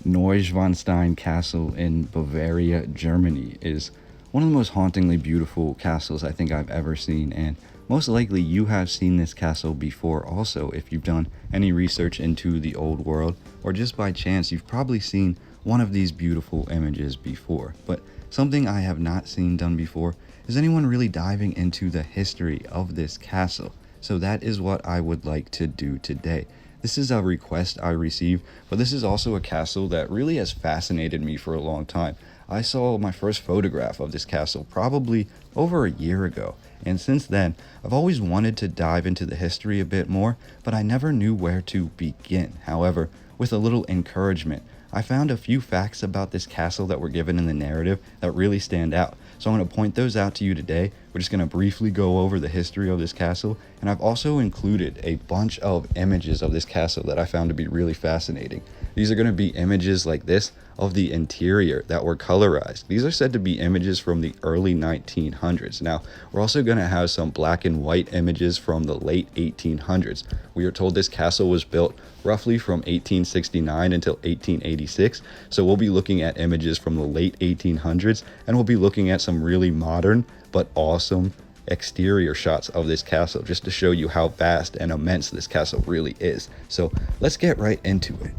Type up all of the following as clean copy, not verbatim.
Neuschwanstein Castle in Bavaria, Germany is one of the most hauntingly beautiful castles I think I've ever seen, and most likely you have seen this castle before also if you've done any research into the old world, or just by chance you've probably seen one of these beautiful images before. But something I have not seen done before is anyone really diving into the history of this castle. So that is what I would like to do today. This is a request I received, but this is also a castle that really has fascinated me for a long time. I saw my first photograph of this castle probably over a year ago, and since then, I've always wanted to dive into the history a bit more, but I never knew where to begin. However, with a little encouragement, I found a few facts about this castle that were given in the narrative that really stand out. So I'm going to point those out to you today. We're just going to briefly go over the history of this castle, and I've also included a bunch of images of this castle that I found to be really fascinating. These are going to be images like this of the interior that were colorized. These are said to be images from the early 1900s. Now, we're also going to have some black and white images from the late 1800s. We are told this castle was built roughly from 1869 until 1886. So we'll be looking at images from the late 1800s, and we'll be looking at some really modern but awesome exterior shots of this castle just to show you how vast and immense this castle really is. So let's get right into it.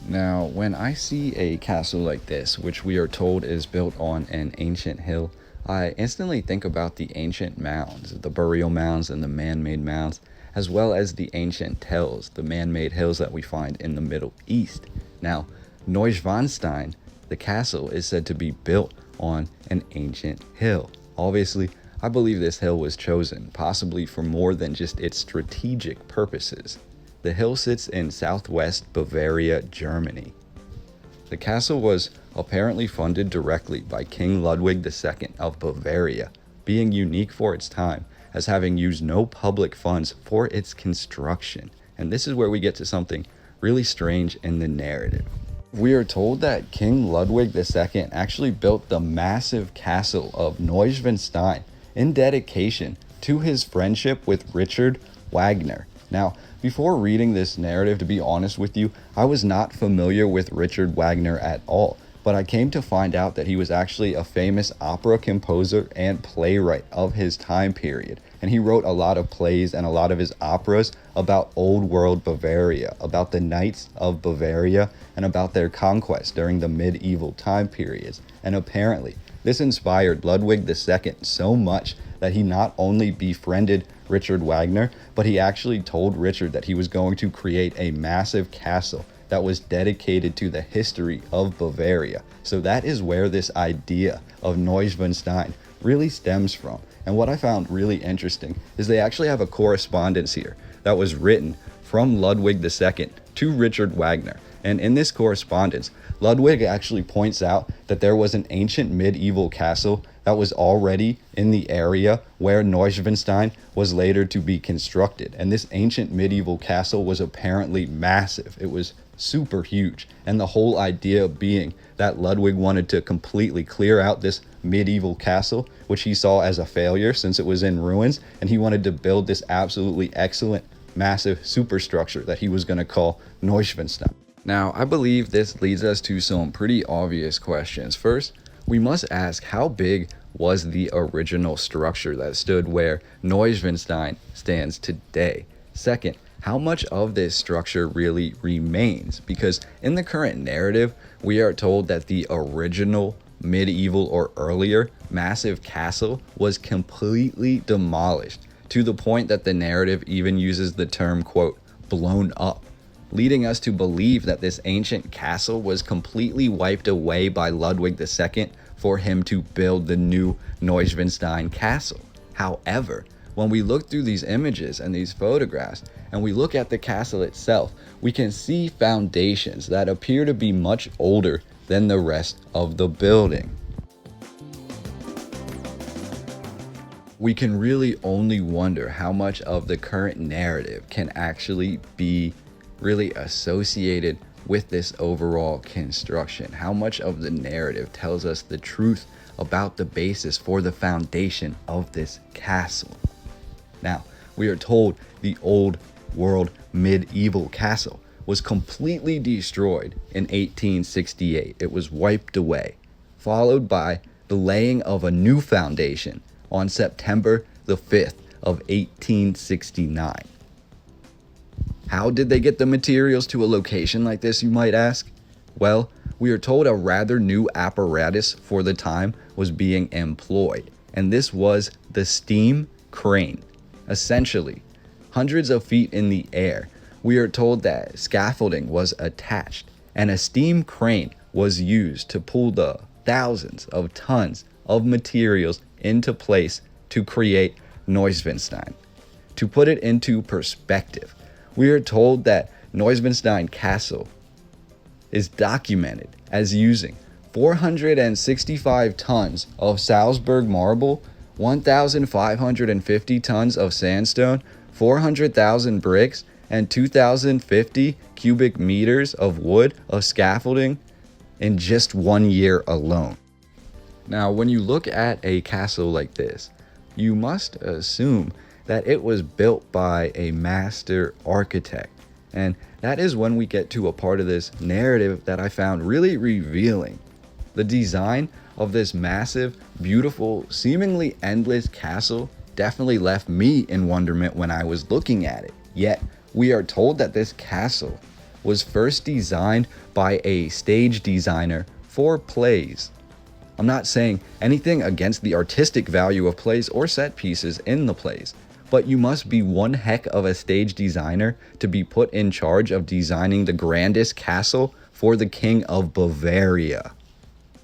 Now, when I see a castle like this, which we are told is built on an ancient hill, I instantly think about the ancient mounds, the burial mounds and the man-made mounds, as well as the ancient tells, the man-made hills that we find in the Middle East. Now, Neuschwanstein, the castle, is said to be built on an ancient hill. Obviously, I believe this hill was chosen, possibly for more than just its strategic purposes. The hill sits in southwest Bavaria, Germany. The castle was apparently funded directly by King Ludwig II of Bavaria, being unique for its time as having used no public funds for its construction. And this is where we get to something really strange in the narrative. We are told that King Ludwig II actually built the massive castle of Neuschwanstein in dedication to his friendship with Richard Wagner. Now, before reading this narrative, to be honest with you, I was not familiar with Richard Wagner at all, but I came to find out that he was actually a famous opera composer and playwright of his time period. And he wrote a lot of plays and a lot of his operas about old world Bavaria, about the knights of Bavaria, and about their conquest during the medieval time periods. And apparently, this inspired Ludwig II so much that he not only befriended Richard Wagner, but he actually told Richard that he was going to create a massive castle that was dedicated to the history of Bavaria. So that is where this idea of Neuschwanstein really stems from. And what I found really interesting is they actually have a correspondence here that was written from Ludwig II to Richard Wagner. And in this correspondence, Ludwig actually points out that there was an ancient medieval castle that was already in the area where Neuschwanstein was later to be constructed. And this ancient medieval castle was apparently massive. It was super huge. And the whole idea being that Ludwig wanted to completely clear out this medieval castle, which he saw as a failure since it was in ruins, and he wanted to build this absolutely excellent, massive superstructure that he was going to call Neuschwanstein. Now, I believe this leads us to some pretty obvious questions. First, we must ask, how big was the original structure that stood where Neuschwanstein stands today? Second, how much of this structure really remains? Because in the current narrative, we are told that the original medieval or earlier massive castle was completely demolished, to the point that the narrative even uses the term, quote, blown up, leading us to believe that this ancient castle was completely wiped away by Ludwig II for him to build the new Neuschwanstein Castle. However, when we look through these images and these photographs, and we look at the castle itself, we can see foundations that appear to be much older than the rest of the building. We can really only wonder how much of the current narrative can actually be really associated with this overall construction. How much of the narrative tells us the truth about the basis for the foundation of this castle. Now, we are told the old world medieval castle was completely destroyed in 1868. It was wiped away, followed by the laying of a new foundation on September the 5th of 1869. How did they get the materials to a location like this, you might ask? Well, we are told a rather new apparatus for the time was being employed, and this was the steam crane. Essentially, hundreds of feet in the air, we are told that scaffolding was attached, and a steam crane was used to pull the thousands of tons of materials into place to create Neuschwanstein. To put it into perspective, we are told that Neuschwanstein Castle is documented as using 465 tons of Salzburg marble, 1,550 tons of sandstone, 400,000 bricks, and 2,050 cubic meters of wood of scaffolding in just 1 year alone. Now, when you look at a castle like this, you must assume that it was built by a master architect. And that is when we get to a part of this narrative that I found really revealing. The design of this massive, beautiful, seemingly endless castle definitely left me in wonderment when I was looking at it. Yet, we are told that this castle was first designed by a stage designer for plays. I'm not saying anything against the artistic value of plays or set pieces in the plays, but you must be one heck of a stage designer to be put in charge of designing the grandest castle for the King of Bavaria.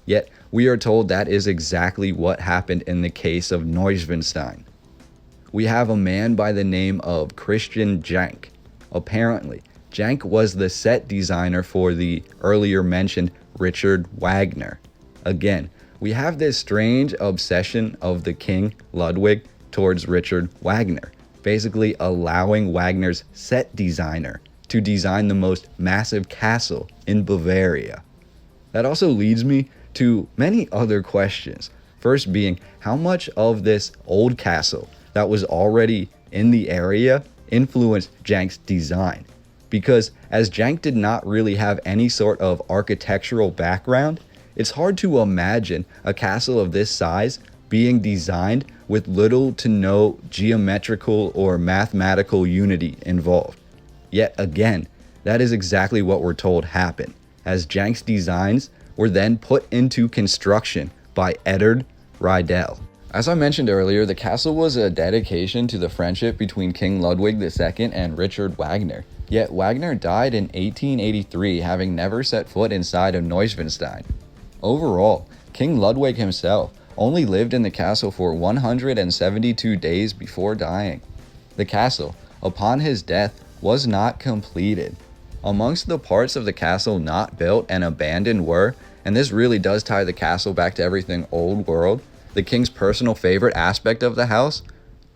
Yet, we are told that is exactly what happened in the case of Neuschwanstein. We have a man by the name of Christian Jank. Apparently, Jank was the set designer for the earlier mentioned Richard Wagner. Again, we have this strange obsession of the King Ludwig towards Richard Wagner, basically allowing Wagner's set designer to design the most massive castle in Bavaria. That also leads me to many other questions. First being, how much of this old castle that was already in the area influenced Jank's design? Because as Jank did not really have any sort of architectural background, it's hard to imagine a castle of this size being designed with little to no geometrical or mathematical unity involved. Yet again, that is exactly what we're told happened, as Jank's designs were then put into construction by Edward Riedel. As I mentioned earlier, the castle was a dedication to the friendship between King Ludwig II and Richard Wagner. Yet Wagner died in 1883, having never set foot inside of Neuschwanstein. Overall, King Ludwig himself only lived in the castle for 172 days before dying. The castle, upon his death, was not completed. Amongst the parts of the castle not built and abandoned were, and this really does tie the castle back to everything old world, the king's personal favorite aspect of the house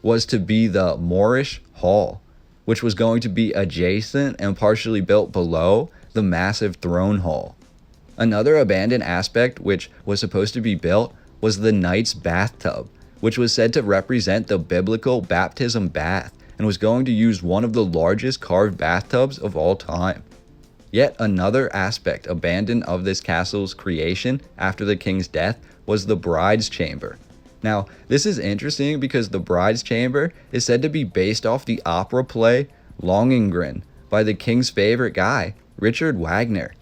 was to be the Moorish Hall, which was going to be adjacent and partially built below the massive throne hall. Another abandoned aspect which was supposed to be built was the knight's bathtub, which was said to represent the biblical baptism bath and was going to use one of the largest carved bathtubs of all time. Yet another aspect abandoned of this castle's creation after the king's death was the bride's chamber. Now, this is interesting because the bride's chamber is said to be based off the opera play Lohengrin by the king's favorite guy, Richard Wagner.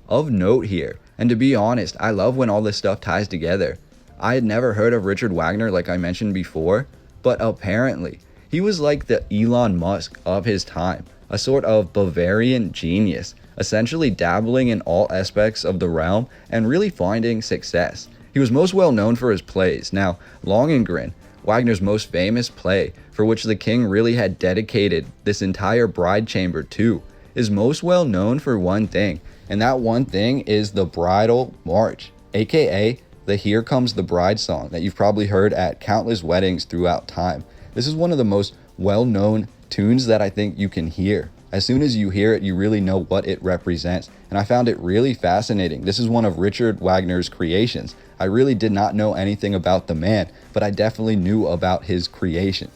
Of note here, and to be honest, I love when all this stuff ties together. I had never heard of Richard Wagner like I mentioned before, but apparently he was like the Elon Musk of his time, a sort of Bavarian genius, essentially dabbling in all aspects of the realm and really finding success. He was most well known for his plays. Now, Lohengrin, Wagner's most famous play, for which the king really had dedicated this entire bride chamber to, is most well known for one thing, and that one thing is the Bridal March, aka the Here Comes the Bride song that you've probably heard at countless weddings throughout time. This is one of the most well-known tunes that I think you can hear. As soon as you hear it, you really know what it represents, and I found it really fascinating. This is one of Richard Wagner's creations. I really did not know anything about the man, but I definitely knew about his creation.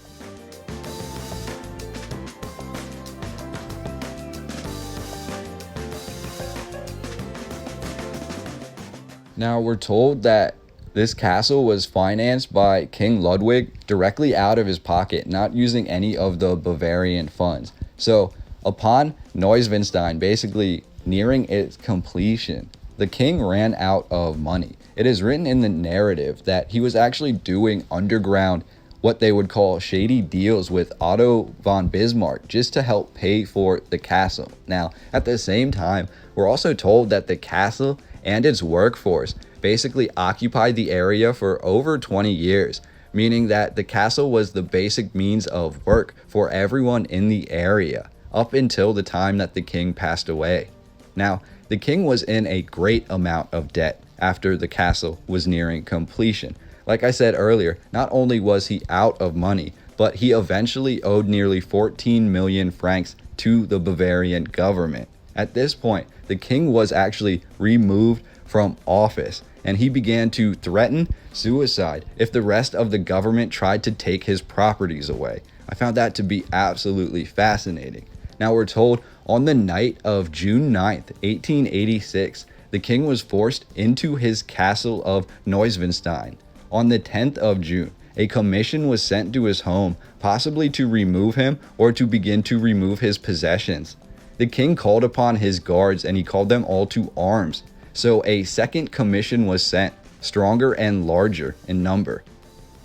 Now, we're told that this castle was financed by King Ludwig directly out of his pocket, not using any of the Bavarian funds. So, upon Neuschwanstein basically nearing its completion, the king ran out of money. It is written in the narrative that he was actually doing underground, what they would call shady deals with Otto von Bismarck just to help pay for the castle. Now, at the same time, we're also told that the castle and its workforce basically occupied the area for over 20 years, meaning that the castle was the basic means of work for everyone in the area up until the time that the king passed away. Now, the king was in a great amount of debt after the castle was nearing completion. Like I said earlier, not only was he out of money, but he eventually owed nearly 14 million francs to the Bavarian government. At this point, the king was actually removed from office, and he began to threaten suicide if the rest of the government tried to take his properties away. I found that to be absolutely fascinating. Now, we're told on the night of June 9th, 1886, the king was forced into his castle of Neuschwanstein. On the 10th of June, a commission was sent to his home, possibly to remove him or to begin to remove his possessions. The king called upon his guards and he called them all to arms. So a second commission was sent, stronger and larger in number.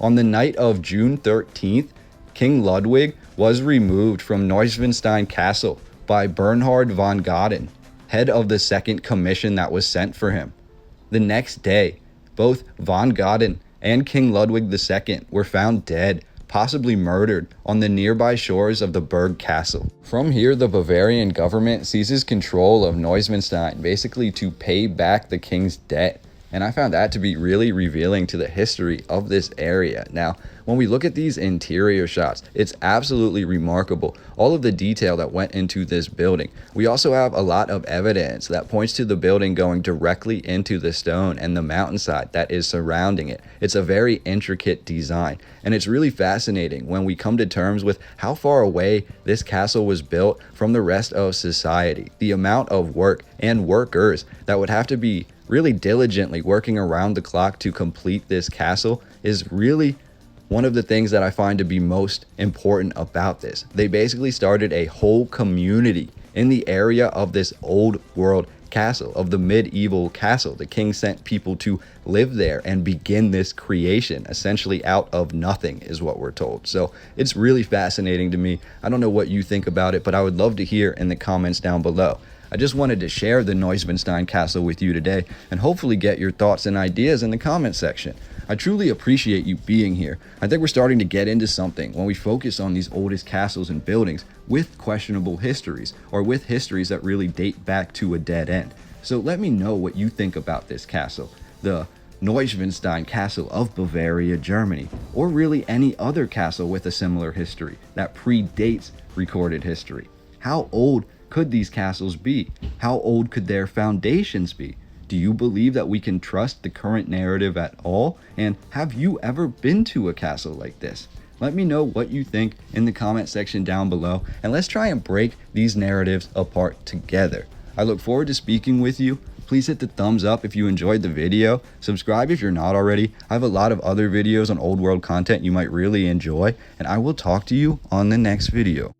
On the night of June 13th, King Ludwig was removed from Neuschwanstein Castle by Bernhard von Gothen, head of the second commission that was sent for him. The next day, both von Gothen and King Ludwig II were found dead, possibly murdered, on the nearby shores of the Burg Castle. From here, the Bavarian government seizes control of Neuschwanstein, basically to pay back the king's debt. And I found that to be really revealing to the history of this area. Now, when we look at these interior shots, it's absolutely remarkable, all of the detail that went into this building. We also have a lot of evidence that points to the building going directly into the stone and the mountainside that is surrounding it. It's a very intricate design, and it's really fascinating when we come to terms with how far away this castle was built from the rest of society. The amount of work and workers that would have to be really diligently working around the clock to complete this castle is really one of the things that I find to be most important about this. They basically started a whole community in the area of this old world castle, of the medieval castle. The king sent people to live there and begin this creation, essentially out of nothing, is what we're told. So it's really fascinating to me. I don't know what you think about it, but I would love to hear in the comments down below. I just wanted to share the Neuschwanstein Castle with you today and hopefully get your thoughts and ideas in the comment section. I truly appreciate you being here. I think we're starting to get into something when we focus on these oldest castles and buildings with questionable histories, or with histories that really date back to a dead end. So let me know what you think about this castle, the Neuschwanstein Castle of Bavaria, Germany, or really any other castle with a similar history that predates recorded history. How old could these castles be? How old could their foundations be? Do you believe that we can trust the current narrative at all? And have you ever been to a castle like this? Let me know what you think in the comment section down below, and let's try and break these narratives apart together. I look forward to speaking with you. Please hit the thumbs up if you enjoyed the video. Subscribe if you're not already. I have a lot of other videos on old world content you might really enjoy, and I will talk to you on the next video.